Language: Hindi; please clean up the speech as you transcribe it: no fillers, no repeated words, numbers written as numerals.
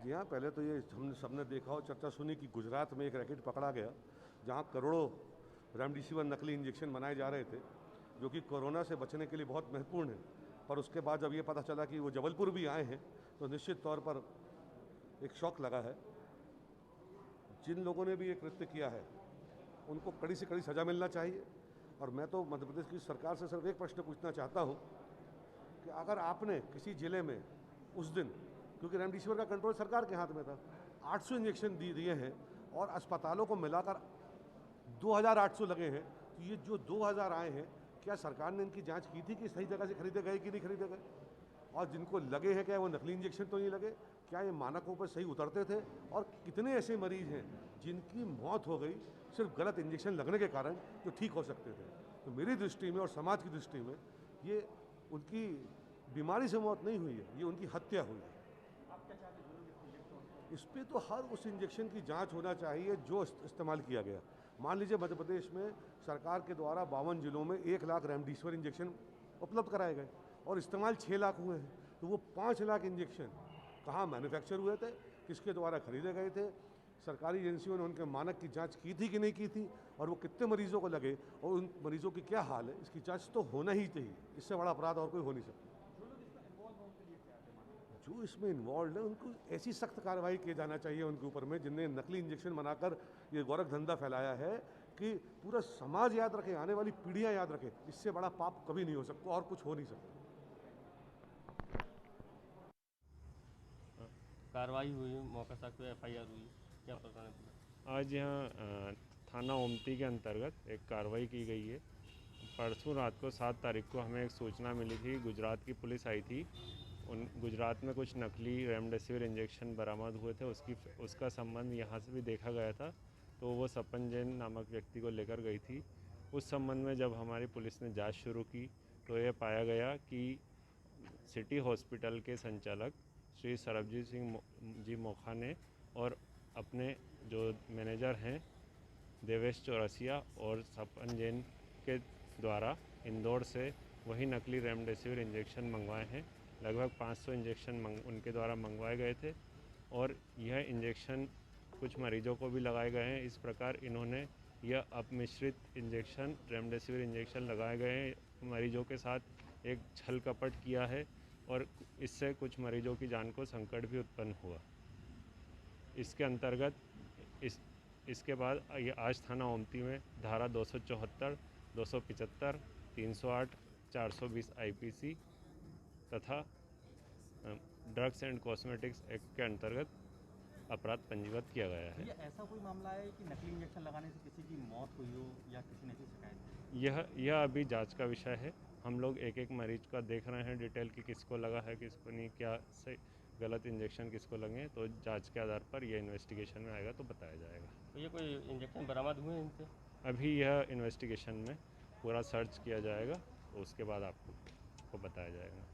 जी हाँ, पहले तो ये हमने सबने देखा और चर्चा सुनी कि गुजरात में एक रैकेट पकड़ा गया जहाँ करोड़ों रेमडेसिविर नकली इंजेक्शन बनाए जा रहे थे, जो कि कोरोना से बचने के लिए बहुत महत्वपूर्ण है। पर उसके बाद जब ये पता चला कि वो जबलपुर भी आए हैं तो निश्चित तौर पर एक शौक लगा है। जिन लोगों ने भी ये कृत्य किया है उनको कड़ी से कड़ी सज़ा मिलना चाहिए। और मैं तो मध्य प्रदेश की सरकार से सिर्फ एक प्रश्न पूछना चाहता हूँ कि अगर आपने किसी ज़िले में उस दिन, क्योंकि रेमडेसिविर का कंट्रोल सरकार के हाथ में था, 800 इंजेक्शन दिए हैं और अस्पतालों को मिलाकर 2800 लगे हैं, तो ये जो 2000 आए हैं, क्या सरकार ने इनकी जांच की थी कि सही जगह से खरीदे गए कि नहीं खरीदे गए? और जिनको लगे हैं क्या वो नकली इंजेक्शन तो नहीं लगे? क्या ये मानकों पर सही उतरते थे? और कितने ऐसे मरीज हैं जिनकी मौत हो गई सिर्फ गलत इंजेक्शन लगने के कारण, जो ठीक हो सकते थे? तो मेरी दृष्टि में और समाज की दृष्टि में ये उनकी बीमारी से मौत नहीं हुई है, ये उनकी हत्या हुई है। इस पे तो हर उस इंजेक्शन की जांच होना चाहिए जो इस्तेमाल किया गया। मान लीजिए मध्य प्रदेश में सरकार के द्वारा 52 जिलों में 1 लाख रेमडेसिविर इंजेक्शन उपलब्ध कराए गए और इस्तेमाल 6 लाख हुए हैं, तो वो 5 लाख इंजेक्शन कहाँ मैन्युफैक्चर हुए थे, किसके द्वारा खरीदे गए थे, सरकारी एजेंसियों ने उनके मानक की जांच की थी कि नहीं की थी, और वो कितने मरीजों को लगे और उन मरीजों की क्या हाल है, इसकी जांच तो होना ही चाहिए। इससे बड़ा अपराध और कोई हो नहीं सकता। जो इसमें इन्वॉल्व है उनको ऐसी सख्त कार्रवाई किए जाना चाहिए उनके ऊपर में, जिनने नकली इंजेक्शन बनाकर ये गोरख धंधा फैलाया है, कि पूरा समाज याद रखे, आने वाली पीढ़ियां याद रखे। इससे बड़ा पाप कभी नहीं हो सकता और कुछ हो नहीं सकता। कार्रवाई हुई, मौका साख पे एफआईआर हुई, क्या पता नहीं? आज यहाँ थाना ओमती के अंतर्गत एक कार्रवाई की गई है। परसों रात को 7 तारीख को हमें एक सूचना मिली थी, गुजरात की पुलिस आई थी। गुजरात में कुछ नकली रेमडेसिविर इंजेक्शन बरामद हुए थे, उसका संबंध यहाँ से भी देखा गया था, तो वो सपन जैन नामक व्यक्ति को लेकर गई थी। उस संबंध में जब हमारी पुलिस ने जांच शुरू की तो ये पाया गया कि सिटी हॉस्पिटल के संचालक श्री सरबजीत सिंह जी मोखा ने और अपने जो मैनेजर हैं देवेश चौरसिया और सपन जैन के द्वारा इंदौर से वही नकली रेमडेसिविर इंजेक्शन मंगवाए हैं। लगभग 500 इंजेक्शन उनके द्वारा मंगवाए गए थे और यह इंजेक्शन कुछ मरीजों को भी लगाए गए हैं। इस प्रकार इन्होंने यह अपमिश्रित इंजेक्शन रेमडेसिविर इंजेक्शन लगाए गए हैं मरीजों के साथ एक छल कपट किया है और इससे कुछ मरीजों की जान को संकट भी उत्पन्न हुआ। इसके अंतर्गत इसके बाद ये आज थाना ओमती में धारा 274, 275, 308, 420 आईपीसी तथा ड्रग्स एंड कॉस्मेटिक्स एक्ट के अंतर्गत अपराध पंजीबद्ध किया गया है। ये ऐसा कोई मामला है कि नकली इंजेक्शन लगाने से किसी की मौत हुई हो या किसी ने ऐसी शिकायत? यह अभी जांच का विषय है। हम लोग एक एक मरीज का देख रहे हैं डिटेल कि किसको लगा है किसको नहीं, क्या से गलत इंजेक्शन किसको लगे, तो जांच के आधार पर यह इन्वेस्टिगेशन में आएगा तो बताया जाएगा। तो ये कोई इंजेक्शन बरामद हुए हैं इनसे? अभी यह इन्वेस्टिगेशन में पूरा सर्च किया जाएगा, तो उसके बाद आपको बताया जाएगा।